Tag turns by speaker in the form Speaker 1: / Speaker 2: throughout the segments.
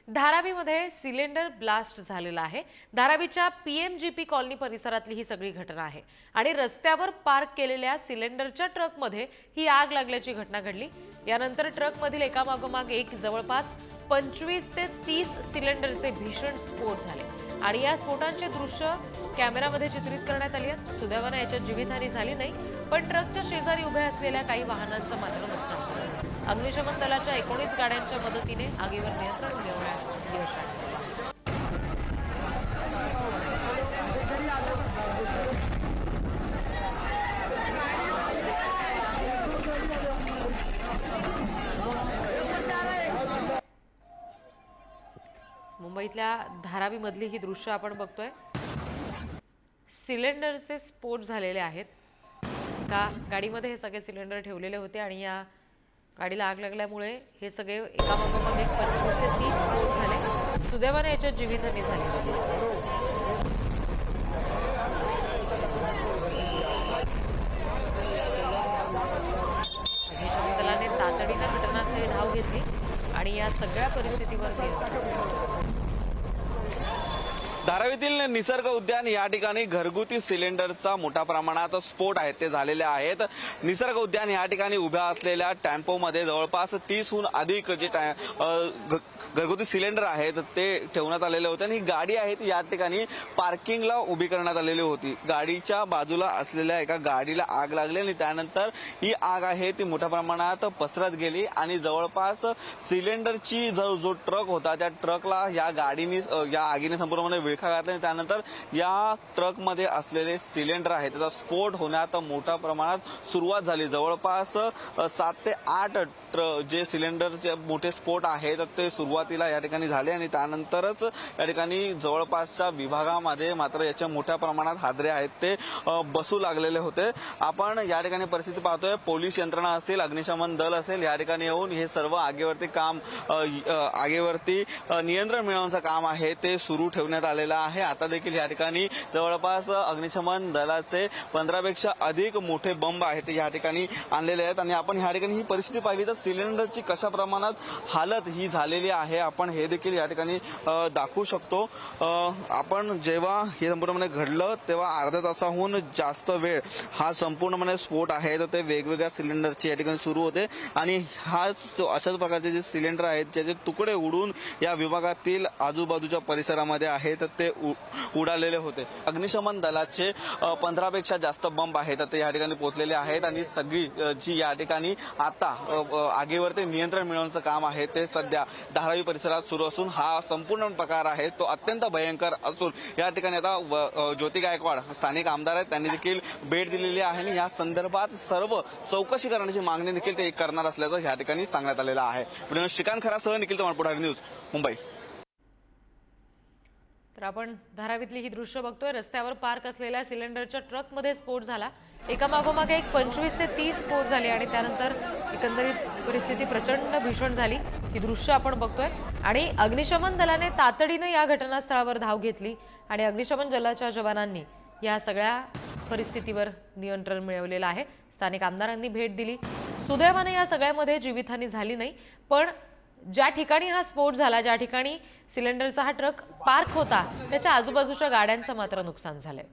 Speaker 1: धारावीमध्ये cylinder blast झालेला आहे। धारावीच्या PMGP colony परिसरातली ही सगळी घटना आहे आणि रस्त्यावर पार्क केलेल्या सिलेंडरच्या ट्रकमध्ये ही आग लागल्याची घटना घडली। यानंतर ट्रकमधील एकामागोमाग एक जवळपास 25 ते 30 सिलेंडरचे भीषण स्फोट झाले आणि या स्फोटांचे दृश्य कॅमेरामध्ये चित्रित करण्यात आली आहेत। सुदैवाने याच्यात जीवितहानी झाली नाही, पण ट्रकच्या शेजारी उभ्या असलेल्या काही वाहनांचं मात्र नुकसान झालं। अग्निशमन दलाच्या 19 गाड्यांच्या मदतीने आगीवर नियंत्रण मिळवण्यात यश आलं। मुंबईतल्या धारावीमधली ही दृश्य आपण बघतोय। सिलेंडरचे स्फोट झालेले आहेत। एका गाडीमध्ये हे सगळे सिलेंडर ठेवलेले होते आणि या गाडीला आग लागल्यामुळे हे सगळे एकामागोमाग एक 25 ते 30 स्फोट झाले। सुदैवाने याच्यात जीवितहानी झाली नाही। अग्निशमन दलाने तातडीने घटनास्थळी धाव घेतली आणि या सगळ्या परिस्थितीवर नियंत्रण।
Speaker 2: धारावीतील निसर्ग उद्यान या ठिकाणी घरगुती सिलेंडरचा मोठ्या प्रमाणात स्फोट आहेत ते झालेले आहेत। निसर्ग उद्यान या ठिकाणी उभ्या असलेल्या टेम्पोमध्ये जवळपास 30हून अधिक जे घरगुती सिलेंडर आहेत ते ठेवण्यात आलेले होते आणि ही गाडी आहे ती या ठिकाणी पार्किंगला उभी करण्यात आलेली होती। गाडीच्या बाजूला असलेल्या एका गाडीला आग लागली आणि त्यानंतर ही आग आहे ती मोठ्या प्रमाणात पसरत गेली आणि जवळपास सिलेंडरची जो ट्रक होता त्या ट्रकला या गाडीने या आगीने संपूर्णपणे विळखा घातला। त्यानंतर या ट्रकमध्ये असलेले सिलेंडर आहे त्याचा स्फोट होण्यात मोठ्या प्रमाणात सुरुवात झाली। जवळपास 7 ते 8 जे सिलेंडरचे मोठे स्फोट आहेत ते सुरुवातीला या ठिकाणी झाले आणि त्यानंतरच या ठिकाणी जवळपासच्या विभागामध्ये मात्र याच्या मोठ्या प्रमाणात हादरे आहेत ते बसू लागलेले होते। आपण या ठिकाणी परिस्थिती पाहतोय, पोलीस यंत्रणा असतील, अग्निशमन दल असेल, या ठिकाणी येऊन हे सर्व आगीवरती नियंत्रण मिळवण्याचं काम आहे ते सुरू ठेवण्यात आलेलं आहे। आता देखील या ठिकाणी जवळपास अग्निशमन दलाचे 15 पेक्षा अधिक मोठे बंब आहेत या ठिकाणी आणलेले आहेत आणि आपण या ठिकाणी ही परिस्थिती पाहिली तर सिलेंडरची कशा प्रमाणात हालत ही झालेली आहे आपण हे देखील या ठिकाणी दाखवू शकतो। आपण जेव्हा हे संपूर्णपणे घडलं तेव्हा अर्ध्या तासाहून जास्त वेळ हा संपूर्णपणे स्फोट आहे तर ते वेगवेगळ्या सिलेंडरचे या ठिकाणी सुरू होते आणि अशाच प्रकारचे जे सिलेंडर आहेत ज्याचे तुकडे उडून या विभागातील आजूबाजूच्या परिसरामध्ये आहेत ते उडालेले होते। अग्निशमन दलाचे 15 पेक्षा जास्त बंब आहेत ते या ठिकाणी पोहोचलेले आहेत आणि सगळी जी या ठिकाणी आता आगीवरती नियंत्रण मिळवण्याचं काम आहे ते सध्या धारावी परिसरात सुरू असून हा संपूर्ण प्रकार आहे तो अत्यंत भयंकर असून या ठिकाणी आता ज्योती गायकवाड स्थानिक आमदार आहेत त्यांनी देखील भेट दिलेली आहे आणि या संदर्भात सर्व चौकशी करण्याची मागणी देखील ते करणार असल्याचं या ठिकाणी सांगण्यात आलेलं आहे। श्रीकांत खरासह निखिल चव्हाण, पुढारी न्यूज, मुंबई।
Speaker 1: तर आपण धारावीतली ही दृश्य बघतोय। रस्त्यावर पार्क असलेल्या सिलेंडरच्या ट्रकमध्ये स्फोट झाला। एकामागोमाग एक 25 ते 30 स्फोट झाले आणि त्यानंतर एकंदरीत परिस्थिती प्रचंड भीषण झाली। ही दृश्य आपण बघतोय आणि अग्निशमन दलाने तातडीने या घटनास्थळावर धाव घेतली आणि अग्निशमन दलाच्या जवानांनी या सगळ्या परिस्थितीवर नियंत्रण मिळवलेलं आहे। स्थानिक आमदारांनी भेट दिली। सुदैवाने या सगळ्यामध्ये जीवितहानी झाली नाही, पण ज्या ठिकाणी हा स्फोट झाला, ज्या ठिकाणी सिलेंडरचा हा ट्रक पार्क होता त्याच्या आजूबाजूच्या गाड्यांचं मात्र नुकसान झालंय।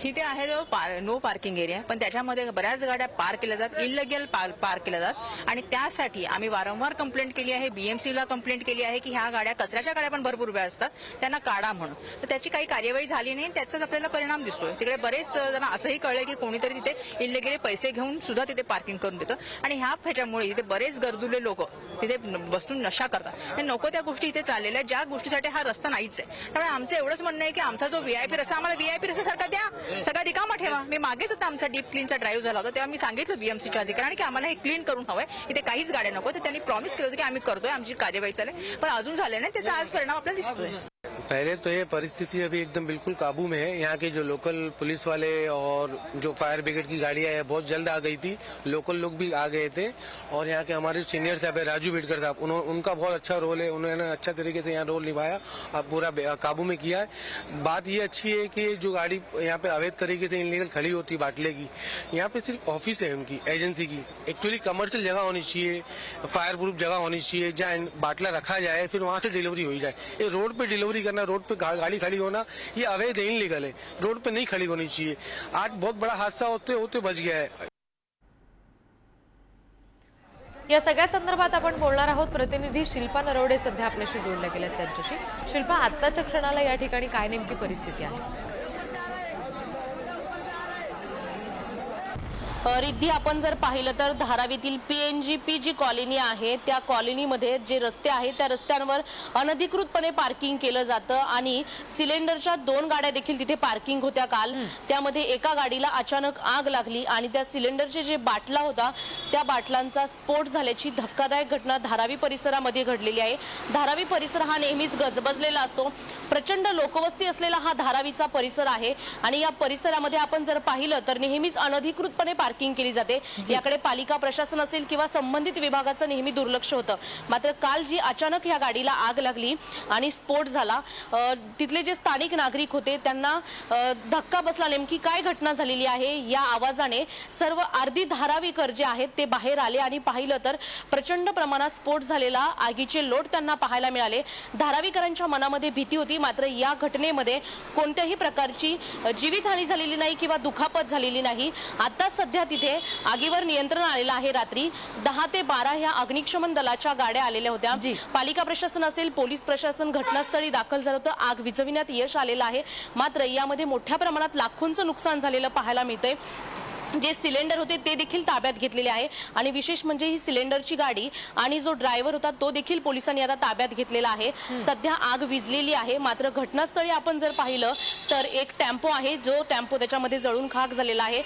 Speaker 3: इथे आहे जो नो पार्किंग एरिया, पण त्याच्यामध्ये बऱ्याच गाड्या पार्क केल्या जातात, इल्लिगल पार्क केल्या जातात आणि त्यासाठी आम्ही वारंवार कंप्लेंट केली आहे, बीएमसीला कंप्लेंट केली आहे की ह्या गाड्या कचऱ्याच्या गाड्या पण भरपूर उभ्या असतात त्यांना काढा म्हणून, तर त्याची काही कार्यवाही झाली नाही। त्याचाच आपल्याला परिणाम दिसतोय। तिकडे बरेच जण असंही कळलंय की कोणीतरी तिथे इल्लिगली पैसे घेऊन सुद्धा तिथे पार्किंग करून देतं आणि ह्याच्यामुळे इथे बरेच गरजुले लोक तिथे बसून नशा करतात। नको त्या गोष्टी इथे चाललेल्या, ज्या गोष्टीसाठी हा रस्ता नाहीच आहे। त्यामुळे आमचं एवढंच म्हणणं आहे की आमचा जो व्हीआयपी रस्ता आम्हाला व्हीआयपी रस्त्यासारखा द्या, सगळा रिकामा ठेवा। मी मागेच आता आमचा डीप क्लीनचा ड्राईव्ह झाला होता तेव्हा मी सांगितलं बीएमसीच्या अधिकाऱ्यांनी की आम्हाला हे क्लीन करून हवंय, इथे काहीच गाड्या नको। तर त्यांनी प्रॉमिस केलं होतं की आम्ही करतोय, आमची कार्यवाही चालेल, पण अजून झाले नाही। त्याचा आज परिणाम आपल्याला दिसतोय।
Speaker 4: पहले तो ये परिस्थिति अभी एकदम बिल्कुल काबू में है। यहाँ के जो लोकल पुलिस वाले और जो फायर ब्रिगेड की गाड़ियां है बहुत जल्द आ गई थी, लोकल लोग भी आ गए थे और यहाँ के हमारे सीनियर साहब है राजू बेडकर साहब, उनका बहुत अच्छा रोल है, उन्होंने अच्छा तरीके से यहाँ रोल निभाया और पूरा काबू में किया है। बात ये अच्छी है कि जो गाड़ी यहाँ पे अवैध तरीके से इनलीगल खड़ी होती बाटले की, यहाँ पे सिर्फ ऑफिस है उनकी एजेंसी की। एक्चुअली कमर्शियल जगह होनी चाहिए, फायर प्रूफ जगह होनी चाहिए जहाँ बाटला रखा जाए, फिर वहां से डिलीवरी हो जाए। ये रोड पे डिलीवरी करना, रोड पे गाड़ी खड़ी होना ये अवैध है, इनलीगल है, रोड पे नहीं खड़ी होनी चाहिए। आज बहुत बड़ा हादसा होते होते बच गया है।
Speaker 1: या सगळ्या संदर्भात आपण बोलणार आहोत। प्रतिनिधी शिल्पा नरवडे सध्या आपल्याशी जोडल्या गेल्यात त्यांच्याशी। शिल्पा, आत्ताच्या क्षणाला या ठिकाणी काय नेमकी परिस्थिती आहे?
Speaker 5: रिद्धी, आपण जर पाहिलं तर धारावीतील PNGP जी कॉलनी आहे त्या कॉलनीमध्ये जे रस्ते आहेत त्या रस्त्यांवर अनधिकृतपणे पार्किंग केलं जातं आणि सिलेंडरच्या 2 गाड्या देखील तिथे पार्किंग होत्या काल। त्यामध्ये एका गाडीला अचानक आग लागली आणि त्या सिलेंडरचे जे बाटला होता त्या बाटलांचा स्फोट झाल्याची धक्कादायक घटना धारावी परिसरामध्ये घडलेली आहे। धारावी परिसर हा नेहमीच गजबजलेला असतो, प्रचंड लोकवस्ती असलेला हा धारावीचा परिसर आहे आणि या परिसरामध्ये आपण जर पाहिलं तर नेहमीच अनधिकृतपणे पार्किंग केली जाते। याकडे पालिका प्रशासन असेल किंवा संबंधित विभागाचं नेहमी दुर्लक्ष होतं। मात्र काल जी अचानक या गाडीला आग लागली आणि स्फोट झाला, तिथले जे स्थानिक नागरिक होते त्यांना धक्का बसला। नेमकी काय घटना झालेली आहे या आवाजाने सर्व अर्धी धारावीकर जे आहेत ते बाहेर आले आणि पाहिलं तर प्रचंड प्रमाणात स्फोट झालेला आगीचे लोट त्यांना पाहायला मिळाले। धारावीकरांच्या मनामध्ये भीती होती, मात्र या घटनेमध्ये कोणत्याही प्रकारची जीवितहानी झालेली नाही किंवा दुखापत झालेली नाही। आता सध्या तिथे आगीवर नियंत्रण आलेलं आहे। रात्री 10 ते 12 ह्या अग्निशमन दलाच्या गाड्या आलेल्या होत्या। पालिका प्रशासन असेल, पोलीस प्रशासन घटनास्थळी दाखल झालं होतं, आग विझविण्यात यश आलेलं आहे। मात्र यामध्ये मोठ्या प्रमाणात लाखोंचं नुकसान झालेलं पाहायला मिळतंय। जे सिलेंडर होते ते देखील ताब्यात घेतलेले आहे आणि विशेष म्हणजे ही सिलेंडरची गाडी आणि जो ड्रायव्हर होता तो देखील पोलिसांनी आता ताब्यात घेतलेला आहे। सध्या आग विझलेली आहे, मात्र घटनास्थळी आपण जर पाहिलं तर एक टेम्पो आहे, जो टेम्पो त्याच्यामध्ये जळून खाक झालेला आहे।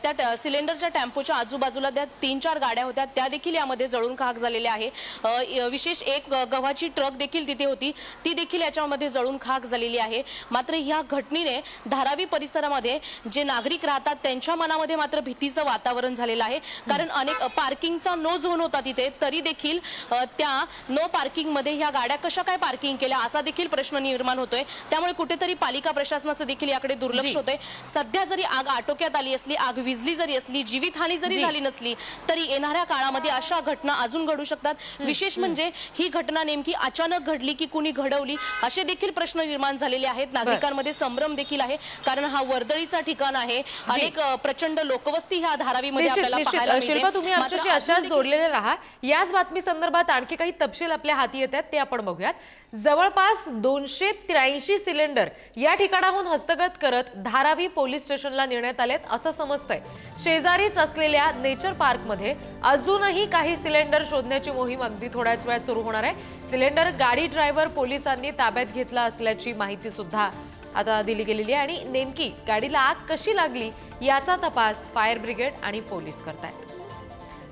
Speaker 5: त्या सिलेंडरच्या टेम्पोच्या आजूबाजूला त्या 3-4 गाड्या होत्या, त्या देखील यामध्ये जळून खाक झालेल्या आहे। विशेष एक गव्हाची ट्रक देखील तिथे होती, ती देखील याच्यामध्ये जळून खाक झालेली आहे। मात्र या घटनेने धारावी परिसरामध्ये जे नागरिक राहतात त्यांच्या मनामध्ये मात्र भीतीचं वातावरण झालेलं आहे, कारण अनेक पार्किंगचा नो झोन होता तिथे, तरी देखील त्या नो पार्किंग मध्ये ह्या गाड्या कशा काय पार्किंग केल्या असा देखील प्रश्न निर्माण होतोय। त्यामुळे कुठेतरी पालिका प्रशासनाचं देखील याकडे दुर्लक्ष होतंय। सध्या जरी आग आटोक्यात आली असली, आग विझली जरी असली, जीवितहानी जरी झाली नसली तरी येणाऱ्या काळामध्ये अशा घटना अजून घडू शकतात। विशेष म्हणजे ही घटना नेमकी अचानक घडली की कुणी घडवली असे देखील प्रश्न निर्माण झालेले आहेत। नागरिकांमध्ये संभ्रम देखील आहे, कारण हा वर्दळीचा ठिकाण आहे, अनेक प्रचंड लोकवस्ती ह्या धारावीमध्ये आपल्याला पाहायला मिळते।
Speaker 1: शिल्पा, तुम्ही आमच्याशी अशाच जोडलेले राहा। याच बातमी संदर्भात आणखी काही तपशील आपल्या हाती येतात ते आपण बघूयात। जवळपास 283 सिलेंडर या ठिकाणाहून हस्तगत करत धारावी पोलीस स्टेशनला नेण्यात आलेत असं समजतंय। शेजारीच असलेल्या नेचर पार्कमध्ये अजूनही काही सिलेंडर शोधण्याची मोहीम अगदी थोड्याच वेळात सुरू होणार आहे। सिलेंडर गाडी ड्रायव्हर पोलिसांनी ताब्यात घेतला असल्याची माहिती सुद्धा आता दिली गेलेली आहे आणि नेमकी गाडीला आग कशी लागली याचा तपास फायर ब्रिगेड आणि पोलीस करतायत।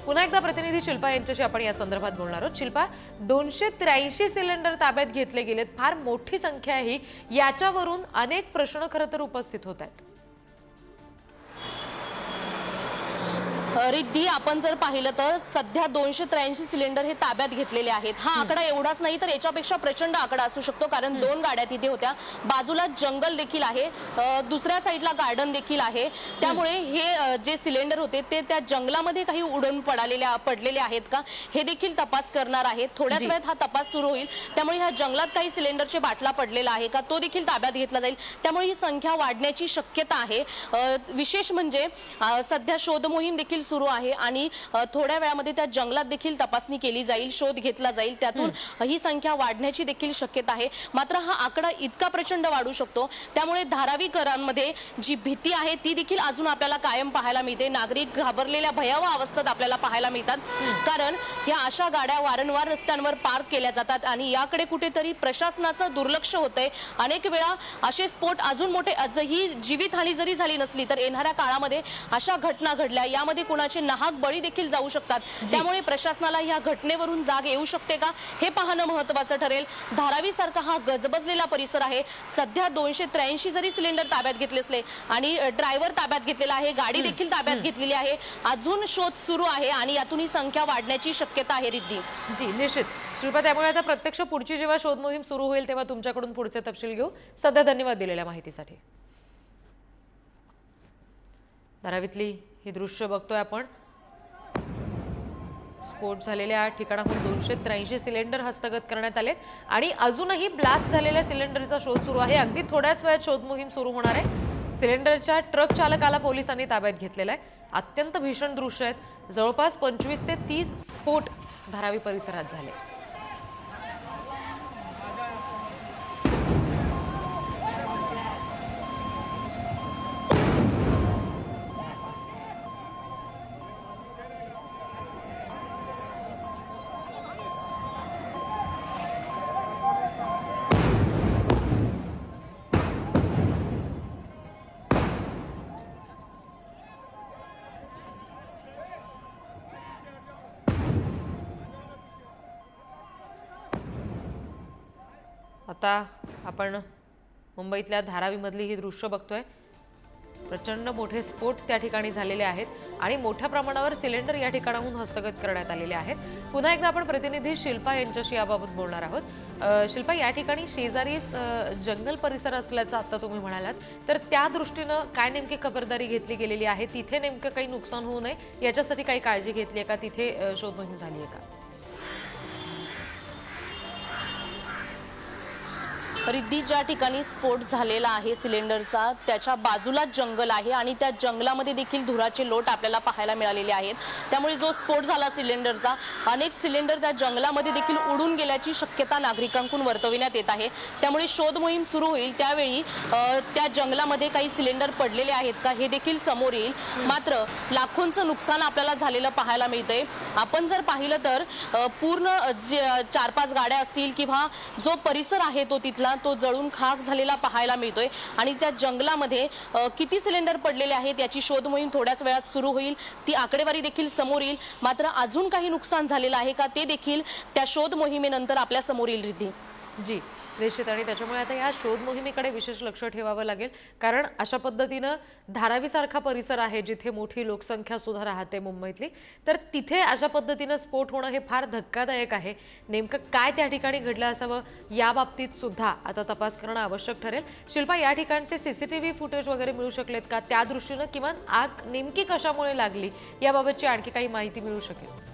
Speaker 1: पुन्हा एकदा प्रतिनिधी शिल्पा यांच्याशी आपण या संदर्भात बोलणार आहोत। शिल्पा, 283 सिलेंडर ताब्यात घेतले गेलेत, फार मोठी संख्या आहे, याच्यावरून अनेक प्रश्न खरं तर उपस्थित होत आहेत।
Speaker 5: रिद्धी, आपण जर पाहिलं तर सध्या 283 सिलेंडर हे ताब्यात घेतलेले आहेत। हा आकडा एवढाच नाही तर याच्यापेक्षा प्रचंड आकडा असू शकतो, कारण 2 गाड्या तिथे होत्या, बाजूला जंगल देखील आहे, दुसऱ्या साईडला गार्डन देखील आहे। त्यामुळे हे जे सिलेंडर होते ते त्या जंगलामध्ये काही उडून पडलेले आहेत का हे देखील तपास करणार आहेत। थोड्याच वेळात हा तपास सुरू होईल, त्यामुळे ह्या जंगलात काही सिलेंडरचे बाटला पडलेला आहे का तो देखील ताब्यात घेतला जाईल। त्यामुळे ही संख्या वाढण्याची शक्यता आहे। विशेष म्हणजे सध्या शोध मोहीम देखील सुरू आहे आणि थोड्या वेळामध्ये त्या जंगलात देखील तपासणी केली जाईल, शोध घेतला जाईल, त्यातून ही संख्या वाढण्याची देखील शक्यता आहे। मात्र हा आकडा इतका प्रचंड वाढू शकतो, त्यामुळे धारावीकरांमध्ये जी भीती आहे ती देखील अजून आपल्याला कायम पाहायला मिळते। नागरिक घाबरलेल्या भयावह अवस्थेत आपल्याला पाहायला मिळतात, कारण ह्या अशा गाड्या वारंवार रस्त्यांवर पार्क केल्या जातात आणि याकडे कुठेतरी प्रशासनाचं दुर्लक्ष होतंय। अनेक वेळा असे स्फोट अजून मोठे, ही जीवितहानी जरी झाली नसली तर येणाऱ्या काळामध्ये अशा घटना घडल्या, यामध्ये कोणाचे नाहक बळी देखील जाऊ शकतात. त्यामुळे प्रशासनाला या घटनेवरून जाग येऊ शकते का हे पाहणं महत्त्वाचं ठरेल. धारावी सारखा हा गजबजलेला परिसर आहे. सध्या 283 जरी सिलेंडर ताब्यात घेतले असले आणि ड्रायव्हर ताब्यात घेतलेला आहे, गाडी देखील ताब्यात घेतलेली आहे, अजून शोध सुरू आहे आणि यातून ही संख्या वाढण्याची शक्यता आहे. रिद्धी
Speaker 1: जी निश्चित शिल्पा, त्यामुळे आता प्रत्यक्ष पुढची जेव्हा शोध मोहीम सुरू होईल तेव्हा तुमच्याकडून पुढचे तपशील घेऊ. सध्या धन्यवाद दिलेल्या माहितीसाठी. धारावीतली ही दृश्य बघतोय आपण. स्फोट झालेल्या ठिकाणाहून 283 सिलेंडर हस्तगत करण्यात आलेत आणि अजूनही ब्लास्ट झालेल्या सिलेंडरचा शोध सुरू आहे. अगदी थोड्याच वेळात शोध मोहीम सुरू होणार आहे. सिलेंडरच्या ट्रक चालकाला पोलिसांनी ताब्यात घेतलेला आहे. अत्यंत भीषण दृश्य आहेत. जवळपास 25 ते 30 स्फोट धारावी परिसरात झाले. आता आपण मुंबईतल्या धारावीमधली ही दृश्य बघतोय. प्रचंड मोठे स्फोट त्या ठिकाणी झालेले आहेत आणि मोठ्या प्रमाणावर सिलेंडर या ठिकाणाहून हस्तगत करण्यात आलेले आहेत. पुन्हा एकदा आपण प्रतिनिधी शिल्पा यांच्याशी याबाबत बोलणार आहोत. शिल्पा, या ठिकाणी शेजारीच जंगल परिसर असल्याचं आता तुम्ही म्हणालात, तर त्या दृष्टीनं काय नेमकी खबरदारी घेतली गेलेली आहे? तिथे नेमकं काही नुकसान होऊ नये याच्यासाठी काही काळजी घेतली आहे का? तिथे शोध मोहीम झाली आहे का?
Speaker 5: रिद्धी, ज्या ठिकाणी स्फोट झालेला आहे सिलेंडरचा त्याच्या बाजूलाच जंगल आहे आणि त्या जंगलामध्ये देखील धुराचे लोट आपल्याला पाहायला मिळालेले आहेत. त्यामुळे जो स्फोट झाला सिलेंडरचा, अनेक सिलेंडर त्या जंगलामध्ये देखील उडून गेल्याची शक्यता नागरिकांकडून वर्तविण्यात येत आहे. त्यामुळे शोध मोहीम सुरू होईल त्यावेळी त्या जंगलामध्ये काही सिलेंडर पडलेले आहेत का हे देखील समोर येईल. मात्र लाखोंचं नुकसान आपल्याला झालेलं पाहायला मिळतंय. आपण जर पाहिलं तर पूर्ण 4-5 गाड्या असतील किंवा जो परिसर आहे तो तिथला तो जळून खाक झालेला पाहायला मिळतोय आणि त्या जंगलामध्ये किती सिलेंडर पडलेले आहेत याची शोध मोहीम थोड्याच वेळात सुरू होईल. ती आकडेवारी देखील समोर येईल. मात्र अजून काही नुकसान झालेलं आहे का ते देखील त्या शोध मोहिमेनंतर आपल्या समोर येईल. रिद्धी
Speaker 1: जी निश्चित, आणि त्याच्यामुळे आता या शोध मोहिमेकडे विशेष लक्ष ठेवावं लागेल. कारण अशा पद्धतीनं धारावीसारखा परिसर आहे जिथे मोठी लोकसंख्या सुद्धा राहते मुंबईतली, तर तिथे अशा पद्धतीनं स्फोट होणं हे फार धक्कादायक आहे. नेमकं काय त्या ठिकाणी घडलं असावं या बाबतीत सुद्धा आता तपास करणं आवश्यक ठरेल. शिल्पा, या ठिकाणचे CCTV फुटेज वगैरे मिळू शकलेत का? त्या दृष्टीनं किमान आग नेमकी कशामुळे लागली याबाबतची आणखी काही माहिती मिळू शकेल?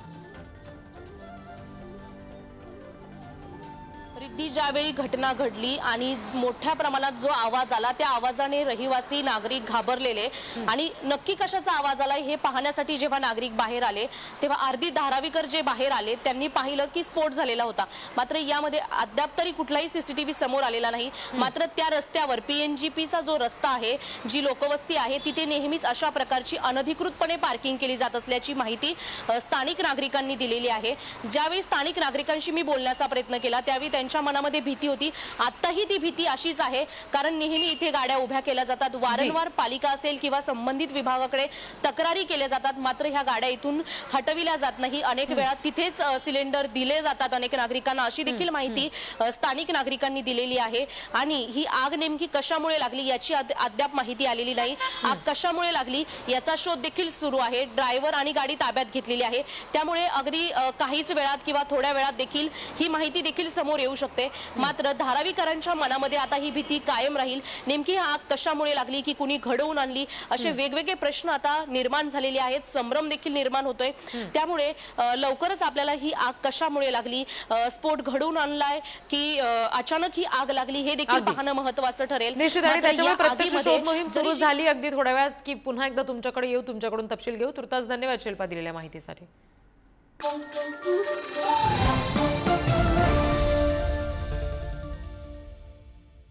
Speaker 5: रिद्धी, ज्यावेळी घटना घडली आणि मोठ्या प्रमाणात जो आवाज आला त्या आवाजाने रहिवासी नागरिक घाबरलेले आणि नक्की कशाचा आवाज आला हे पाहण्यासाठी जेव्हा नागरिक बाहेर आले तेव्हा अर्धी धारावीकर जे बाहेर आले त्यांनी पाहिलं की स्फोट झालेला होता. मात्र यामध्ये अद्याप तरी कुठलाही CCTV समोर आलेला नाही. मात्र त्या रस्त्यावर PNGPचा जो रस्ता आहे, जी लोकवस्ती आहे, तिथे नेहमीच अशा प्रकारची अनधिकृतपणे पार्किंग केली जात असल्याची माहिती स्थानिक नागरिकांनी दिलेली आहे. ज्यावेळी स्थानिक नागरिकांशी मी बोलण्याचा प्रयत्न केला त्यावेळी त्यांच्या मनामध्ये भीती होती. आताही ती भीती अशीच आहे, कारण नेहमी इथे गाड्या उभ्या केल्या जातात. वारंवार पालिका असेल किंवा संबंधित विभागाकडे तक्रारी केल्या जातात. मात्र ह्या गाड्या इथून हटविल्या जात नाही. अनेक वेळा तिथेच सिलेंडर दिले जातात अनेक नागरिकांना, अशी देखील माहिती स्थानिक नागरिकांनी दिलेली आहे. आणि ही आग नेमकी कशामुळे लागली याची अद्याप माहिती आलेली नाही. आग कशामुळे लागली याचा शोध देखील सुरू आहे. ड्रायव्हर आणि गाडी ताब्यात घेतलेली आहे. त्यामुळे अगदी काहीच वेळात किंवा थोड्या वेळात देखील ही माहिती देखील समोर येऊ शकते. मात्र धारावीकरांच्या मनामध्ये आता ही भीती कायम राहील. नेमकी आग कशामुळे लागली, की कुणी घडवून आणली, असे वेगवेगळे प्रश्न आता निर्माण झालेले आहेत. संभ्रम देखील निर्माण होतोय. त्यामुळे लवकरच आपल्याला ही आग कशामुळे लागली, स्फोट घडवून आणलाय की अचानक ही आग लागली हे देखील पाहणं महत्त्वाचं ठरेल.
Speaker 1: निश्चित, आणि त्याच्यामुळे प्रत्यक्ष शोध मोहीम सुरू झाली अगदी थोड्या वेळात की पुन्हा एकदा तुमच्याकडे येऊ, तुमच्याकडून तपशील घेऊ. तुर्तास धन्यवाद शिल्पा दिलेल्या माहितीसाठी.